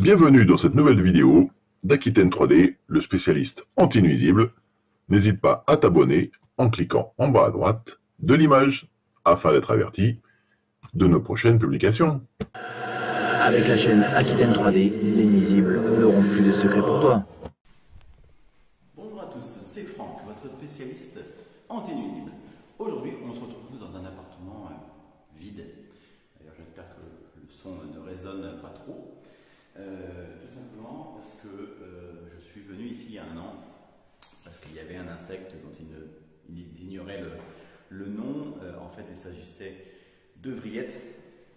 Bienvenue dans cette nouvelle vidéo d'Aquitaine 3D, le spécialiste anti-nuisible. N'hésite pas à t'abonner en cliquant en bas à droite de l'image afin d'être averti de nos prochaines publications. Avec la chaîne Aquitaine 3D, les nuisibles n'auront plus de secrets pour toi. Bonjour à tous, c'est Franck, votre spécialiste anti-nuisible. Aujourd'hui, on se retrouve dans un appartement vide. D'ailleurs, j'espère que le son ne résonne pas trop. Tout simplement parce que je suis venu ici il y a un an, parce qu'il y avait un insecte dont ils ignoraient le nom. En fait, il s'agissait de vrillettes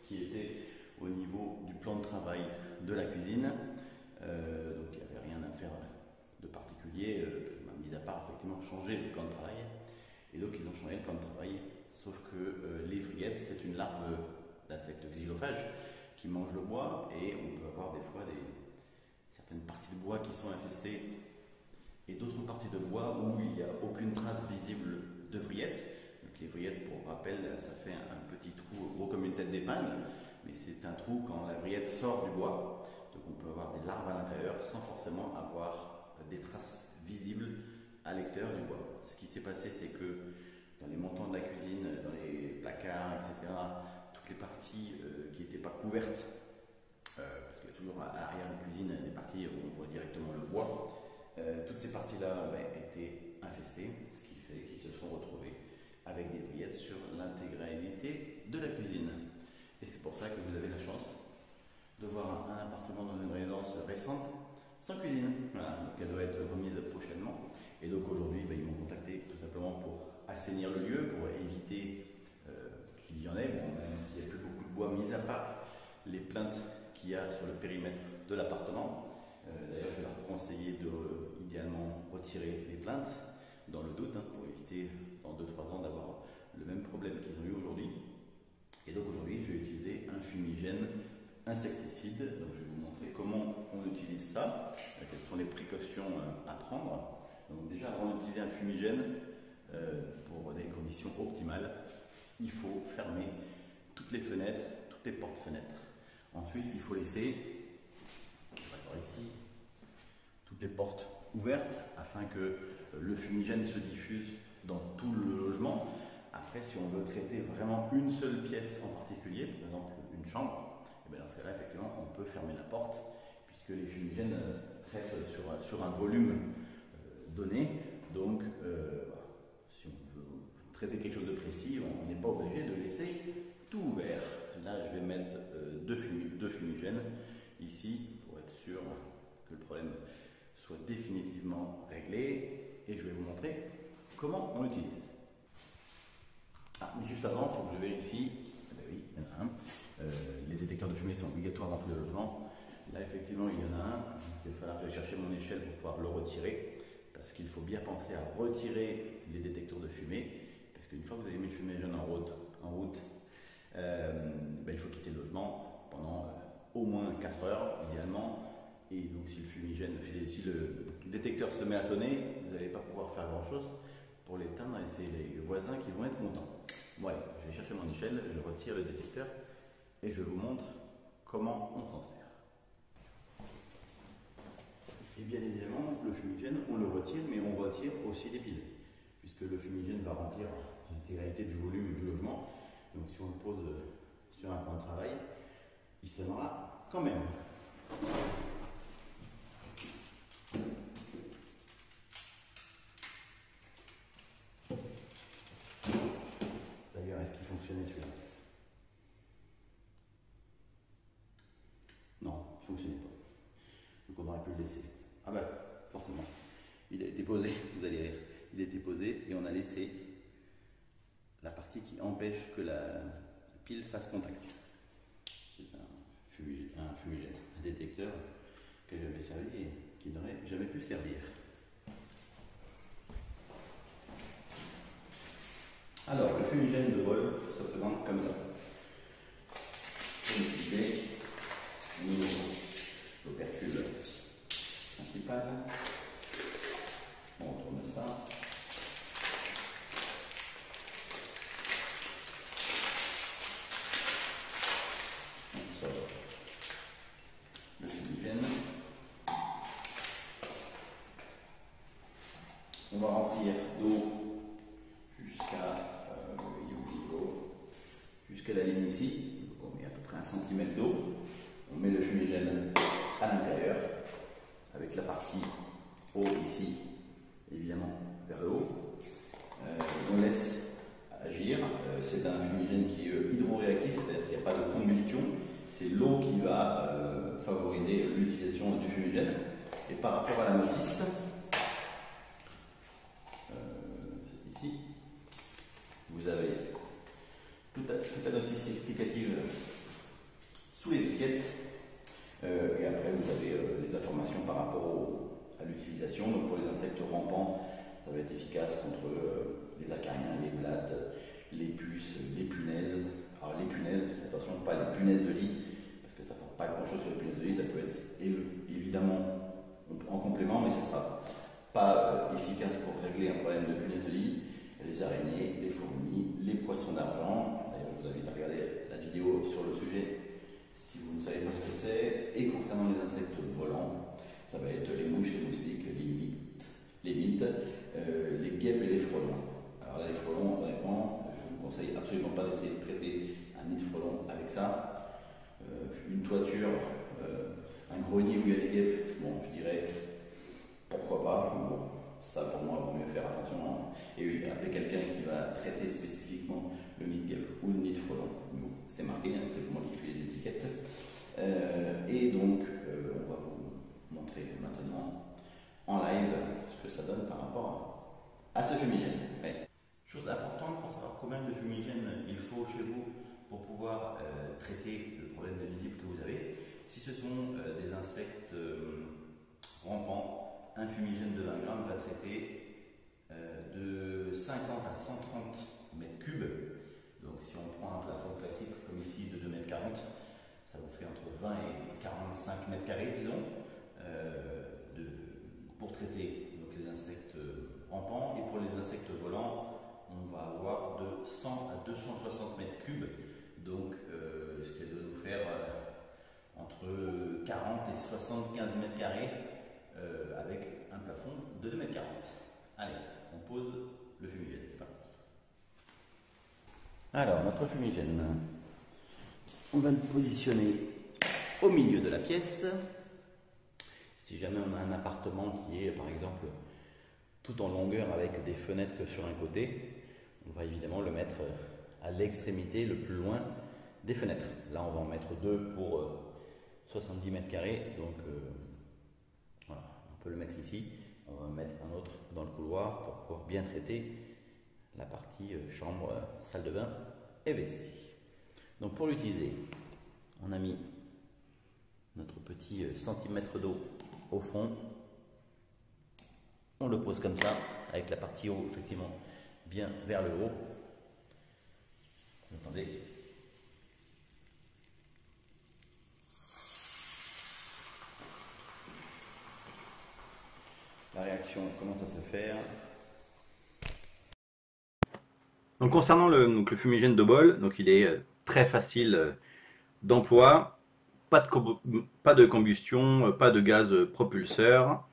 qui étaient au niveau du plan de travail de la cuisine. Donc il n'y avait rien à faire de particulier, mis à part effectivement changer le plan de travail. Et donc ils ont changé le plan de travail, sauf que les vrillettes, c'est une larve d'insecte xylophage qui mange le bois, et on peut avoir des fois certaines parties de bois qui sont infestées et d'autres parties de bois où il n'y a aucune trace visible de vrillettes. Donc les vrillettes, pour rappel, ça fait un petit trou gros comme une tête d'épingle, mais c'est un trou quand la vrillette sort du bois. Donc on peut avoir des larves à l'intérieur sans forcément avoir des traces visibles à l'extérieur du bois. Ce qui s'est passé, c'est que dans les montants de la cuisine, dans les placards, etc., toutes les parties qui n'étaient pas couvertes, parce qu'il y a toujours à l'arrière de la cuisine des parties où on voit directement le bois, toutes ces parties-là étaient infestées, ce qui fait qu'ils se sont retrouvés avec des vrillettes sur l'intégralité de la cuisine. Et c'est pour ça que vous avez la chance de voir un appartement dans une résidence récente sans cuisine. Voilà, donc elle doit être remise prochainement. Et donc aujourd'hui, ils m'ont contacté tout simplement pour assainir le lieu, pour éviter qu'il y en ait, bon, même s'il n'y a plus beaucoup de bois, mis à part les plaintes qu'il y a sur le périmètre de l'appartement. D'ailleurs, je leur ai conseillé de idéalement retirer les plaintes, dans le doute, pour éviter dans 2-3 ans d'avoir le même problème qu'ils ont eu aujourd'hui. Et donc aujourd'hui, je vais utiliser un fumigène insecticide. Donc je vais vous montrer comment on utilise ça, quelles sont les précautions à prendre. Donc déjà, avant d'utiliser un fumigène, pour des conditions optimales, il faut fermer toutes les fenêtres, toutes les portes-fenêtres. Ensuite, il faut laisser, ici, toutes les portes ouvertes afin que le fumigène se diffuse dans tout le logement. Après, si on veut traiter vraiment une seule pièce en particulier, par exemple une chambre, et dans ce cas-là, effectivement, on peut fermer la porte, puisque les fumigènes traitent sur un volume donné. Donc, si on veut traiter quelque chose de précis, on n'est pas obligé de laisser tout ouvert. Là, je vais mettre deux fumigènes ici pour être sûr que le problème soit définitivement réglé, et je vais vous montrer comment on l'utilise. Mais juste avant, il faut que je vérifie. Oui, il y en a un. Les détecteurs de fumée sont obligatoires dans tous les logements. Là, effectivement, il y en a un. Il va falloir que je cherche mon échelle pour pouvoir le retirer, parce qu'il faut bien penser à retirer les détecteurs de fumée, parce qu'une fois que vous avez mis le fumigène en route, il faut quitter le logement pendant au moins 4 heures, idéalement. Et donc, si le détecteur se met à sonner, vous n'allez pas pouvoir faire grand-chose pour l'éteindre, et c'est les voisins qui vont être contents. Voilà, je vais chercher mon échelle, je retire le détecteur et je vous montre comment on s'en sert. Et bien évidemment, le fumigène, on le retire, mais on retire aussi les piles, puisque le fumigène va remplir l'intégralité du volume du logement. Donc si on le pose sur un plan de travail, il sonnera quand même. D'ailleurs, est-ce qu'il fonctionnait celui-là? Non, il ne fonctionnait pas. Donc on aurait pu le laisser. Ah bah, forcément. Il a été posé, vous allez rire. Il a été posé et on a laissé la partie qui empêche que la pile fasse contact. C'est un fumigène, un détecteur que j'avais servi et qui n'aurait jamais pu servir. Alors, le fumigène de vol se présente comme ça. On utilise l'opercule principal. On tourne ça. On sort le fumigène. cm d'eau. On met le fumigène à l'intérieur, avec la partie haut ici, évidemment vers le haut. On laisse agir. C'est un fumigène qui est hydroréactif, c'est-à-dire qu'il n'y a pas de combustion. C'est l'eau qui va favoriser l'utilisation du fumigène. Et par rapport à la notice, c'est ici, vous avez toute la notice explicative sous l'étiquette. Et après, vous avez les informations par rapport à l'utilisation. Donc pour les insectes rampants, ça va être efficace contre les acariens, les blattes, les puces, les punaises. Alors les punaises, attention, pas les punaises de lit, parce que ça ne fera pas grand chose sur les punaises de lit. Ça peut être évidemment en complément, mais ce ne sera pas efficace pour régler un problème de punaises de lit. Les araignées, les fourmis, les poissons d'argent. D'ailleurs, je vous invite à regarder la vidéo sur le sujet si vous ne savez pas ce que c'est. Et concernant les insectes volants, ça va être les mouches, les moustiques, les mites, les guêpes et les frelons. Alors là, les frelons, honnêtement, je vous conseille absolument pas d'essayer de traiter un nid de frelon avec ça. Une toiture, un grenier où il y a des guêpes, bon, je dirais pourquoi pas. Bon, ça pour moi, il vaut mieux faire attention. Et oui, appeler quelqu'un qui va traiter spécifiquement le nid de guêpe ou le nid de frelon. Bon, c'est marqué, hein, c'est moi qui fais les étiquettes. Et donc, on va vous montrer maintenant en live ce que ça donne par rapport à ce fumigène. Ouais. Chose importante pour savoir combien de fumigène il faut chez vous pour pouvoir traiter le problème de nuisibles que vous avez. Si ce sont des insectes rampants, un fumigène de 20 grammes va traiter de 50 à 130 mètres cubes. Donc si on prend un plafond classique comme ici de 2,40 m, ça vous fait entre 20 et 45 mètres carrés, disons, pour traiter donc, les insectes rampants. Et pour les insectes volants, on va avoir de 100 à 260 mètres cubes. Donc ce qui doit nous faire entre 40 et 75 mètres carrés avec un plafond de 2,40 m. Allez, on pose le fumigène, c'est parti. Alors, notre fumigène, on va le positionner au milieu de la pièce. Si jamais on a un appartement qui est, par exemple, tout en longueur avec des fenêtres que sur un côté, on va évidemment le mettre à l'extrémité, le plus loin des fenêtres. Là, on va en mettre deux pour 70 mètres carrés, donc voilà, on peut le mettre ici. On va mettre un autre dans le couloir pour pouvoir bien traiter la partie chambre, salle de bain et WC. Donc pour l'utiliser, on a mis notre petit centimètre d'eau au fond. On le pose comme ça, avec la partie haut effectivement bien vers le haut. Attendez. La réaction commence à se faire. Donc concernant le fumigène de bol, donc il est très facile d'emploi, pas de combustion, pas de gaz propulseur.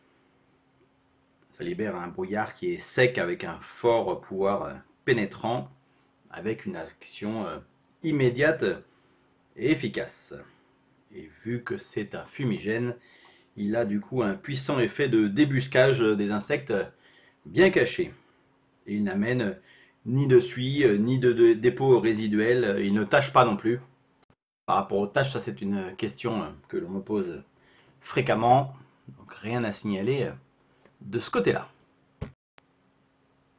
Ça libère un brouillard qui est sec avec un fort pouvoir pénétrant, avec une action immédiate et efficace. Et vu que c'est un fumigène, il a du coup un puissant effet de débuscage des insectes bien cachés. Il n'amène ni de suie, ni de dépôt résiduel, il ne tâche pas non plus. Par rapport aux tâches, ça c'est une question que l'on me pose fréquemment, donc rien à signaler de ce côté-là.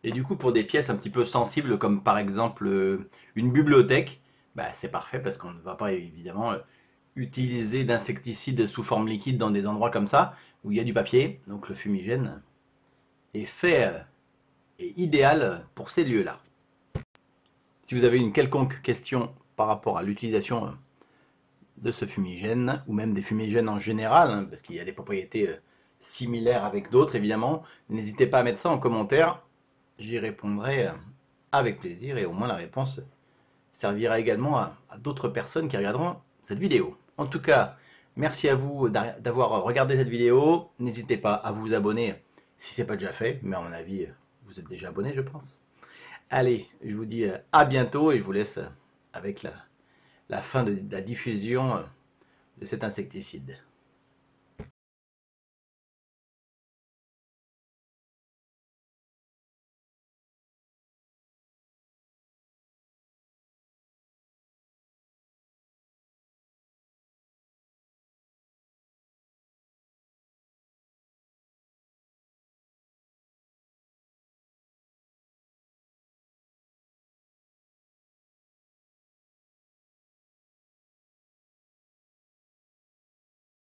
Et du coup pour des pièces un petit peu sensibles comme par exemple une bibliothèque, bah, c'est parfait parce qu'on ne va pas évidemment utiliser d'insecticides sous forme liquide dans des endroits comme ça où il y a du papier. Donc le fumigène est fait et idéal pour ces lieux-là. Si vous avez une quelconque question par rapport à l'utilisation de ce fumigène, ou même des fumigènes en général, hein, parce qu'il y a des propriétés similaires avec d'autres évidemment, n'hésitez pas à mettre ça en commentaire, j'y répondrai avec plaisir et au moins la réponse servira également à d'autres personnes qui regarderont cette vidéo. En tout cas, merci à vous d'avoir regardé cette vidéo, n'hésitez pas à vous abonner si ce n'est pas déjà fait, mais à mon avis vous êtes déjà abonné je pense. Allez, je vous dis à bientôt et je vous laisse avec la la fin de la diffusion de cet insecticide.